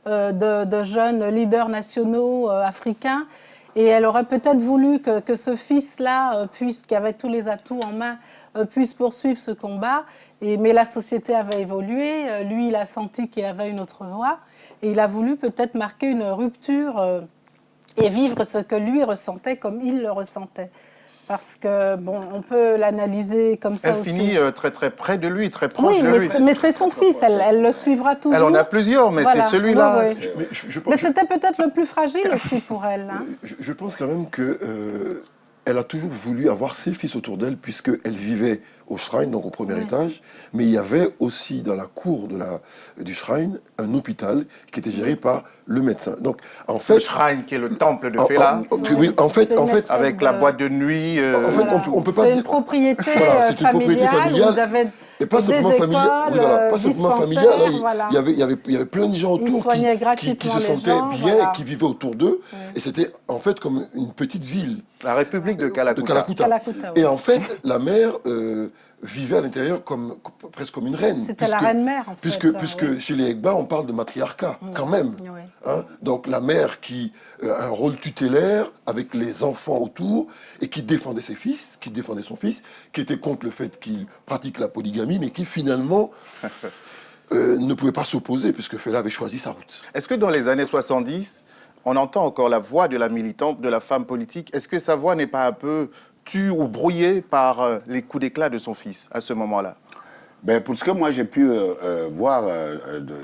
de jeunes leaders nationaux africains. Et elle aurait peut-être voulu que ce fils-là, qui avait tous les atouts en main, puisse poursuivre ce combat. Mais la société avait évolué. Lui, il a senti qu'il avait une autre voie. Et il a voulu peut-être marquer une rupture et vivre ce que lui ressentait comme il le ressentait. Parce que, bon, on peut l'analyser comme ça aussi. Elle finit très très près de lui, très proche de lui. Mais c'est son fils, elle le suivra toujours. Elle en a plusieurs, mais voilà. c'est celui-là. Oui. Mais c'était peut-être le plus fragile aussi pour elle. Hein. Je pense quand même que elle a toujours voulu avoir ses fils autour d'elle, puisqu'elle vivait au shrine, donc au premier étage, mais il y avait aussi dans la cour du shrine un hôpital qui était géré par le médecin. Donc, en fait, le shrine qui est le temple de Fela. En fait, avec la boîte de nuit. En fait, on peut pas c'est dire. une propriété C'est une propriété familiale. Vous avez et pas simplement familiale. Pas simplement familiale. Il y avait plein de gens autour qui se sentaient bien et qui vivaient autour d'eux. Et c'était en fait comme une petite ville. La République de Kalakuta. Et en fait, la mère vivait à l'intérieur presque comme une reine. C'était la reine-mère, en fait. Puisque chez les Egba, on parle de matriarcat, quand même. Oui. Hein? Donc la mère qui a un rôle tutélaire avec les enfants autour et qui défendait ses fils, qui défendait son fils, qui était contre le fait qu'il pratique la polygamie, mais qui finalement ne pouvait pas s'opposer puisque Fela avait choisi sa route. Est-ce que dans les années 70, on entend encore la voix de la militante, de la femme politique? Est-ce que sa voix n'est pas un peu tue ou brouillée par les coups d'éclat de son fils à ce moment-là? Ben, pour ce que moi j'ai pu voir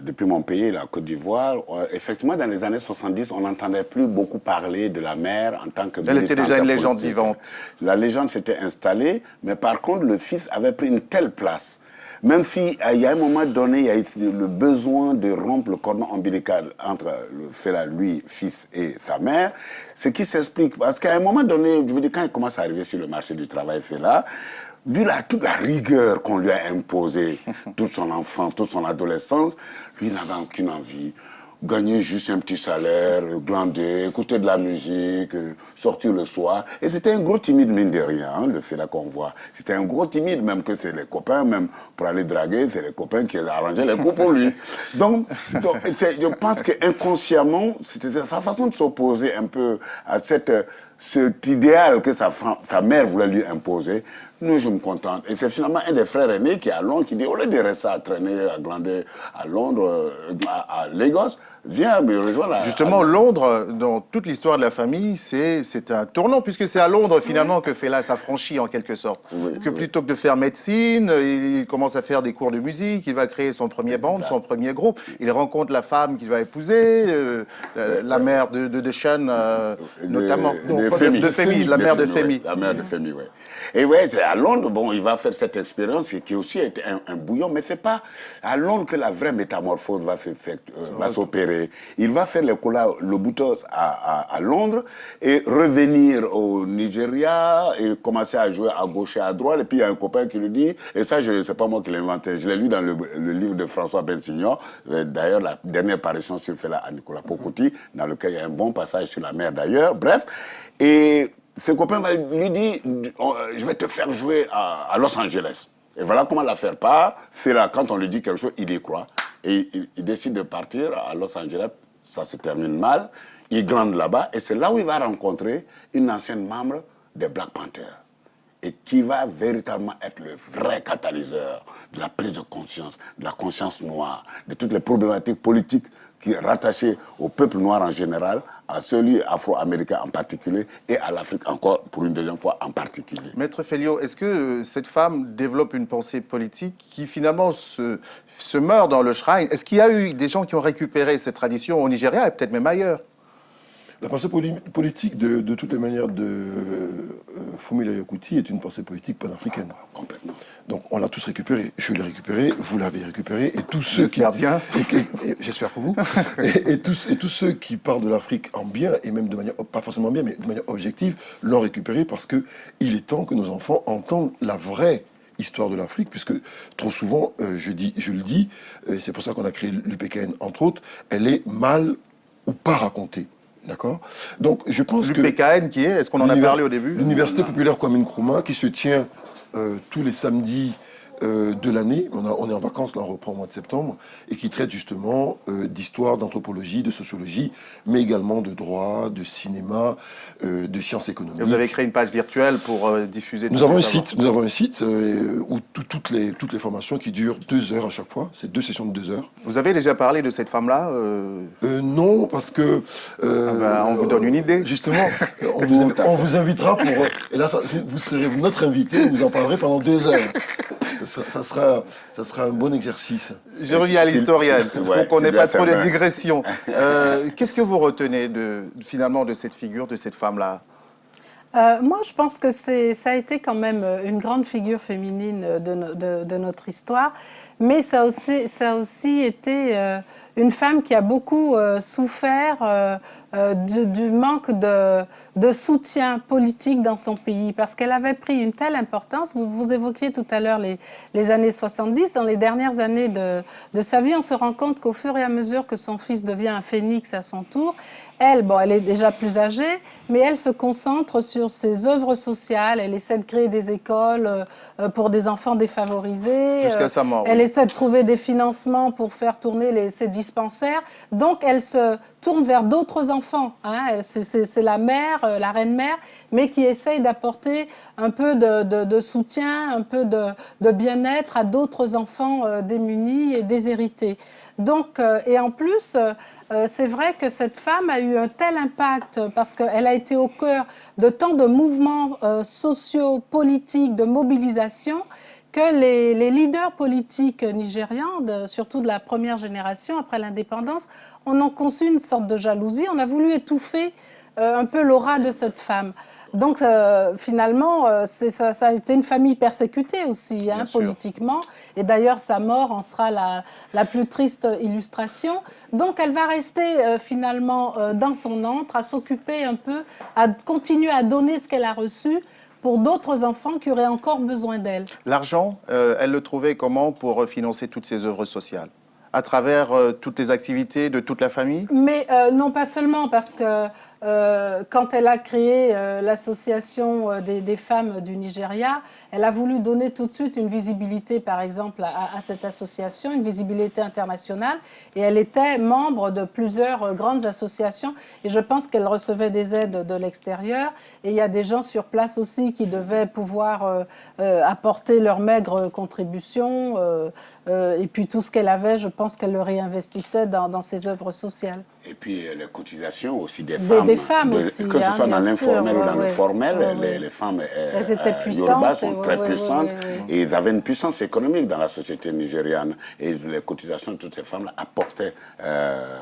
depuis mon pays, la Côte d'Ivoire, effectivement dans les années 70, on n'entendait plus beaucoup parler de la mère en tant que militante. Elle était déjà une légende politique. vivante. La légende s'était installée, mais par contre le fils avait pris une telle place. Même s'il y a un moment donné, il y a eu le besoin de rompre le cordon ombilical entre Fela, lui, fils, et sa mère, ce qui s'explique. Parce qu'à un moment donné, je veux dire, quand il commence à arriver sur le marché du travail, Fela, vu toute la rigueur qu'on lui a imposée, toute son enfance, toute son adolescence, lui n'avait aucune envie. gagner juste un petit salaire, glander, écouter de la musique, sortir le soir. Et c'était un gros timide, mine de rien, hein, le fait là qu'on voit. C'était un gros timide, même que c'est les copains, même pour aller draguer, c'est les copains qui arrangeaient les coups pour lui. Donc je pense qu'inconsciemment, c'était sa façon de s'opposer un peu à cet idéal que sa mère voulait lui imposer. Nous, je me contente. Et c'est finalement un des frères aînés qui est à Londres qui dit, au lieu de rester à traîner, à glander à Londres, à Lagos, viens me rejoindre. Justement, Londres, dans toute l'histoire de la famille, c'est un tournant, puisque c'est à Londres, finalement, que Fela s'affranchit, en quelque sorte. Plutôt que de faire médecine, il commence à faire des cours de musique, il va créer son premier band, son premier groupe. Il rencontre la femme qu'il va épouser, la mère de Sean, notamment. De Femi. La mère de Femi. La mère de Femi, oui. Et ouais, c'est à Londres, bon, il va faire cette expérience qui aussi est un bouillon, mais c'est pas à Londres que la vraie métamorphose va s'opérer. Il va faire le bouton à Londres et revenir au Nigeria et commencer à jouer à gauche et à droite. Et puis il y a un copain qui lui dit, et ça, c'est pas moi qui l'ai inventé, je l'ai lu dans le livre de François Bensignon, d'ailleurs la dernière parution sur Fela à Nicolas Pokouti, dans lequel il y a un bon passage sur la mer d'ailleurs, bref. Et ce copain va lui dire, je vais te faire jouer à Los Angeles. Et voilà comment l'affaire part. C'est là, quand on lui dit quelque chose, il y croit. Et il décide de partir à Los Angeles. Ça se termine mal. Il glande là-bas. Et c'est là où il va rencontrer une ancienne membre des Black Panthers. Et qui va véritablement être le vrai catalyseur de la prise de conscience, de la conscience noire, de toutes les problématiques politiques qui est rattaché au peuple noir en général, à celui afro-américain en particulier, et à l'Afrique encore, pour une deuxième fois, en particulier. Maître Fellio, est-ce que cette femme développe une pensée politique qui finalement se meurt dans le shrine? Est-ce qu'il y a eu des gens qui ont récupéré cette tradition au Nigeria et peut-être même ailleurs? La pensée politique, de toutes les manières, de Fumi Kuti est une pensée politique panafricaine. Complètement. Donc on l'a tous récupéré. Je l'ai récupéré, vous l'avez récupéré, et tous ceux qui... J'espère bien. J'espère pour vous. et tous ceux qui parlent de l'Afrique en bien, et même de manière, pas forcément bien, mais de manière objective, l'ont récupéré parce qu'il est temps que nos enfants entendent la vraie histoire de l'Afrique, puisque trop souvent, je le dis, c'est pour ça qu'on a créé l'UPKN, entre autres, elle est mal ou pas racontée. D'accord. Donc, je pense que... L'UPKN qui est, est-ce qu'on en a parlé au début? L'Université populaire Kwame Nkrumah, qui se tient tous les samedis de l'année. On est en vacances, là, on reprend au mois de septembre, et qui traite justement d'histoire, d'anthropologie, de sociologie, mais également de droit, de cinéma, de sciences économiques. Et vous avez créé une page virtuelle pour diffuser... Nous avons un site où toutes les formations qui durent 2 heures à chaque fois. C'est 2 sessions de 2 heures. Vous avez déjà parlé de cette femme-là Non, parce que... on vous donne une idée. Justement, on vous invitera pour... Et là, vous serez notre invité, vous en parlerez pendant 2 heures. Ça sera un bon exercice. Je reviens à l'historienne, pour qu'on n'ait pas trop de digressions. Qu'est-ce que vous retenez finalement de cette figure, de cette femme-là? Moi, je pense que ça a été quand même une grande figure féminine de notre histoire, mais ça a aussi été une femme qui a beaucoup souffert du manque de soutien politique dans son pays, parce qu'elle avait pris une telle importance. Vous évoquiez tout à l'heure les années 70. Dans les dernières années de sa vie, on se rend compte qu'au fur et à mesure que son fils devient un phénix à son tour, elle est déjà plus âgée, mais elle se concentre sur ses œuvres sociales. Elle essaie de créer des écoles pour des enfants défavorisés. Jusqu'à sa mort. Elle essaie de trouver des financements pour faire tourner ces dispensaires. Donc, elle se tourne vers d'autres enfants. Hein. C'est la mère, la reine-mère, mais qui essaye d'apporter un peu de soutien, un peu de bien-être à d'autres enfants démunis et déshérités. Donc, et en plus, c'est vrai que cette femme a eu un tel impact parce qu'elle a été au cœur de tant de mouvements sociaux, politiques, de mobilisation, que les leaders politiques nigérians, surtout de la première génération après l'indépendance, on en conçu une sorte de jalousie. On a voulu étouffer un peu l'aura de cette femme. Donc finalement, ça a été une famille persécutée aussi, politiquement. Et d'ailleurs, sa mort en sera la plus triste illustration. Donc elle va rester finalement dans son antre, à s'occuper un peu, à continuer à donner ce qu'elle a reçu pour d'autres enfants qui auraient encore besoin d'elle. L'argent, elle le trouvait comment pour financer toutes ses œuvres sociales? à travers toutes les activités de toute la famille? Mais non, pas seulement, parce que quand elle a créé l'association des femmes du Nigeria, elle a voulu donner tout de suite une visibilité, par exemple, à cette association, une visibilité internationale. Et elle était membre de plusieurs grandes associations. Et je pense qu'elle recevait des aides de l'extérieur. Et il y a des gens sur place aussi qui devaient pouvoir apporter leur maigre contribution. Et puis tout ce qu'elle avait, je pense qu'elle le réinvestissait dans ses œuvres sociales. Et puis les cotisations aussi des femmes. Des femmes aussi. Que ce soit dans l'informel ou dans le ouais, formel, ouais. les femmes Elles étaient puissantes. Yoruba sont très puissantes. Ouais. Et ils avaient une puissance économique dans la société nigériane. Et les cotisations de toutes ces femmes apportaient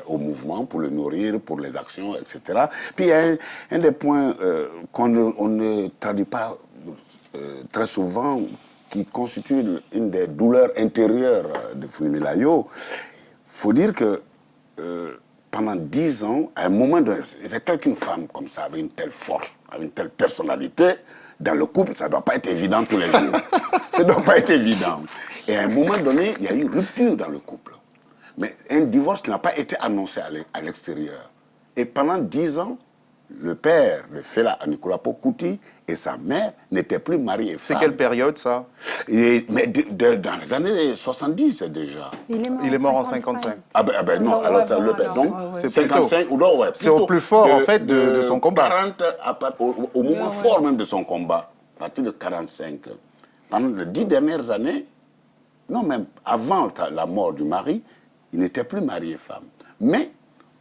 au mouvement pour le nourrir, pour les actions, etc. Puis il y a un des points qu'on ne traduit pas très souvent, qui constitue une des douleurs intérieures de Funmilayo. Il faut dire que pendant 10 ans, à un moment donné, c'est clair qu'une femme comme ça, avec une telle force, avec une telle personnalité, dans le couple, ça ne doit pas être évident tous les jours. Ça ne doit pas être évident. Et à un moment donné, il y a eu une rupture dans le couple. Mais un divorce qui n'a pas été annoncé à l'extérieur. Et pendant 10 ans, le père de Fela Anikulapo Kuti et sa mère n'étaient plus mariés. C'est quelle période, ça? Mais dans les années 70 déjà. Il est mort en 55. Ah ben non, alors ça, le père. Donc, c'est 55 ou non, ouais. C'est au plus fort, en fait, de son combat. 40, au moment fort même de son combat, à partir de 45. Pendant les 10 dernières années, non, même avant la mort du mari, il n'était plus marié femme. Mais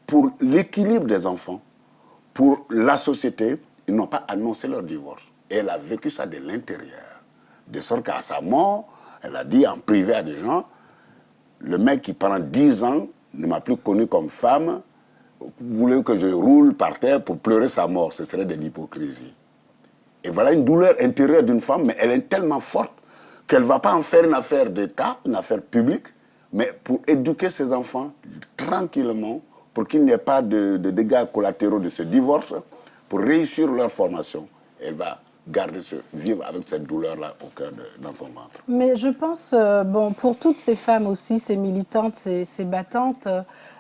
pour l'équilibre des enfants, pour la société, ils n'ont pas annoncé leur divorce. Et elle a vécu ça de l'intérieur. De sorte qu'à sa mort, elle a dit en privé à des gens, le mec qui pendant 10 ans ne m'a plus connu comme femme, vous voulez que je roule par terre pour pleurer sa mort, ce serait de l'hypocrisie. Et voilà une douleur intérieure d'une femme, mais elle est tellement forte qu'elle ne va pas en faire une affaire d'État, une affaire publique, mais pour éduquer ses enfants tranquillement, pour qu'il n'y ait pas de dégâts collatéraux de ce divorce, pour réussir leur formation. Elle va vivre avec cette douleur-là au cœur dans son ventre. Mais je pense, pour toutes ces femmes aussi, ces militantes, ces battantes,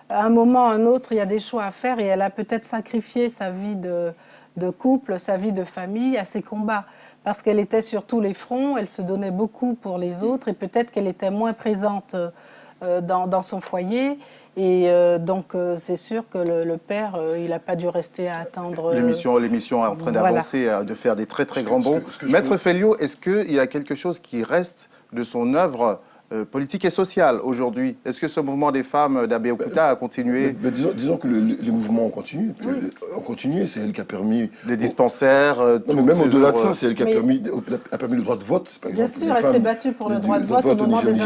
à un moment ou à un autre, il y a des choix à faire et elle a peut-être sacrifié sa vie de couple, sa vie de famille à ses combats. Parce qu'elle était sur tous les fronts, elle se donnait beaucoup pour les autres et peut-être qu'elle était moins présente dans son foyer. Et donc, c'est sûr que le père, il n'a pas dû rester à attendre... L'émission est en train d'avancer, de faire des très très grands bonds. Maître Fellio, est-ce qu'il y a quelque chose qui reste de son œuvre politique et sociale aujourd'hui? Est-ce que ce mouvement des femmes d'Abeokuta a continué? Disons que les mouvements ont continué. Ont continué, c'est elle qui a permis... Les dispensaires... non, mais même au-delà de ça, c'est elle qui a permis le droit de vote, par exemple. Bien sûr, elle s'est battue pour le droit de vote au moment des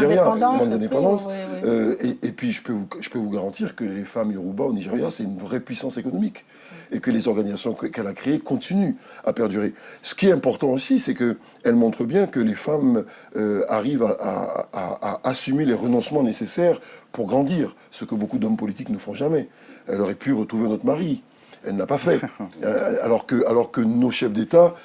indépendances. Et puis, je peux vous garantir que les femmes Yoruba au Nigeria, c'est une vraie puissance économique. Et que les organisations qu'elle a créées continuent à perdurer. Ce qui est important aussi, c'est qu'elle montre bien que les femmes arrivent à assumer les renoncements nécessaires pour grandir, ce que beaucoup d'hommes politiques ne font jamais. Elle aurait pu retrouver notre mari. Elle n'a pas fait. Alors que nos chefs d'État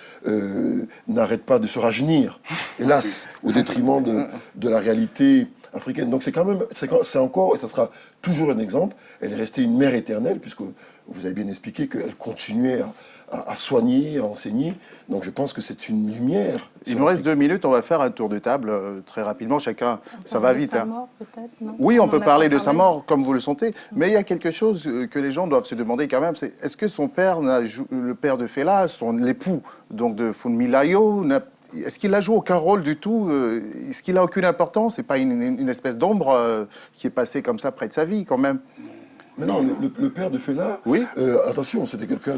n'arrêtent pas de se rajeunir, hélas, au détriment de la réalité africaine. Donc c'est encore, et ça sera toujours un exemple, elle est restée une mère éternelle, puisque vous avez bien expliqué qu'elle continuait à soigner, à enseigner. Donc je pense que c'est une lumière. Il nous reste 2 minutes, on va faire un tour de table très rapidement. Chacun, ça va vite. Sa mort, peut-être, non? Oui, on peut parler de sa mort, comme vous le sentez. Mais il y a quelque chose que les gens doivent se demander quand même, c'est est-ce que son père, le père de Fela, l'époux donc de Funmilayo, est-ce qu'il n'a joué aucun rôle du tout? Est-ce qu'il n'a aucune importance? C'est pas une espèce d'ombre qui est passée comme ça près de sa vie quand même? Mais non, le père de Fela, oui. Attention, c'était quelqu'un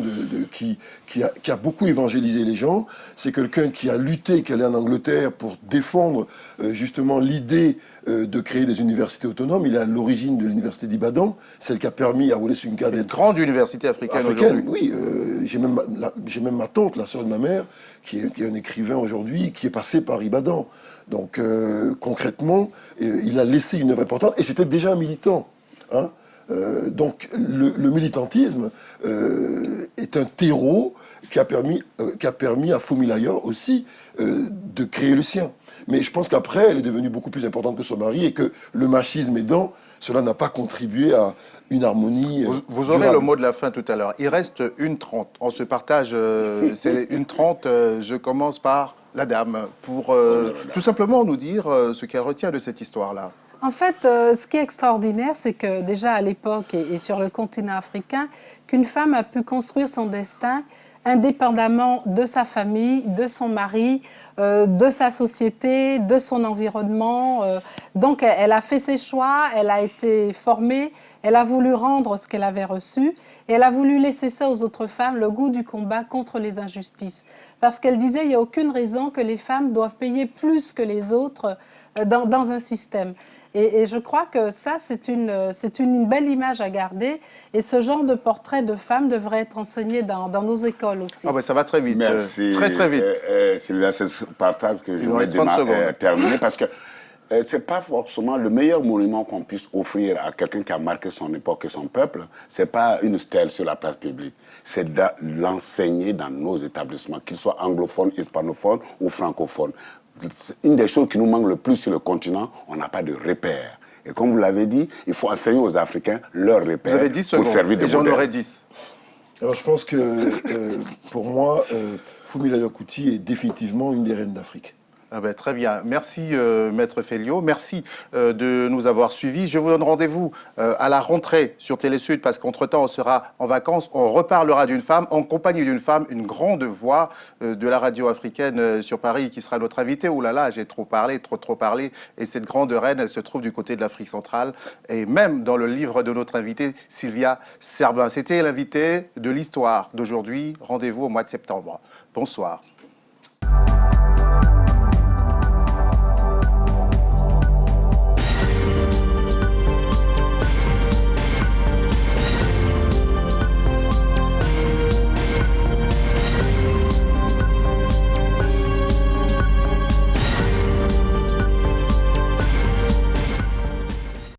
qui a beaucoup évangélisé les gens. C'est quelqu'un qui a lutté, qui allait en Angleterre pour défendre justement l'idée de créer des universités autonomes. Il est à l'origine de l'université d'Ibadan, celle qui a permis à Wole Soyinka d'être... grande université africaine aujourd'hui. Oui, j'ai même ma tante, la sœur de ma mère, qui est un écrivain aujourd'hui, qui est passé par Ibadan. Donc concrètement, il a laissé une œuvre importante, et c'était déjà un militant, hein. Donc le militantisme est un terreau qui a permis à Funmilayo aussi de créer le sien. Mais je pense qu'après, elle est devenue beaucoup plus importante que son mari et que le machisme aidant, cela n'a pas contribué à une harmonie. Vous aurez le mot de la fin tout à l'heure. Il reste 1:30. On se partage, c'est 1:30. Je commence par la dame pour tout simplement nous dire ce qu'elle retient de cette histoire-là. En fait, ce qui est extraordinaire, c'est que déjà à l'époque et sur le continent africain, qu'une femme a pu construire son destin indépendamment de sa famille, de son mari, de sa société, de son environnement. Donc, elle a fait ses choix, elle a été formée, elle a voulu rendre ce qu'elle avait reçu et elle a voulu laisser ça aux autres femmes, le goût du combat contre les injustices. Parce qu'elle disait, il n'y a aucune raison que les femmes doivent payer plus que les autres dans un système. Et je crois que ça, c'est une belle image à garder. Et ce genre de portrait de femme devrait être enseigné dans nos écoles aussi. Ah ben ça va très vite. Merci. Très, très vite. Sylvia, c'est ce partage que je Il nous voulais reste 30 secondes. terminer parce que c'est pas forcément le meilleur monument qu'on puisse offrir à quelqu'un qui a marqué son époque et son peuple. C'est pas une stèle sur la place publique. C'est de l'enseigner dans nos établissements, qu'ils soient anglophones, hispanophones ou francophones. Une des choses qui nous manque le plus sur le continent, on n'a pas de repères. Et comme vous l'avez dit, il faut enseigner aux Africains leurs repères. Vous avez 10 secondes pour servir de et j'en modèle. aurai 10. Alors je pense que pour moi, Fumila Kuti est définitivement une des reines d'Afrique. Ah ben, très bien. Merci, Maître Féliot. Merci de nous avoir suivis. Je vous donne rendez-vous à la rentrée sur Télésud parce qu'entre-temps, on sera en vacances. On reparlera d'une femme, en compagnie d'une femme, une grande voix de la radio africaine sur Paris qui sera notre invitée. Ouh là là, j'ai trop parlé, trop parlé. Et cette grande reine, elle se trouve du côté de l'Afrique centrale et même dans le livre de notre invitée, Sylvia Serbin. C'était l'invitée de l'histoire d'aujourd'hui. Rendez-vous au mois de septembre. Bonsoir.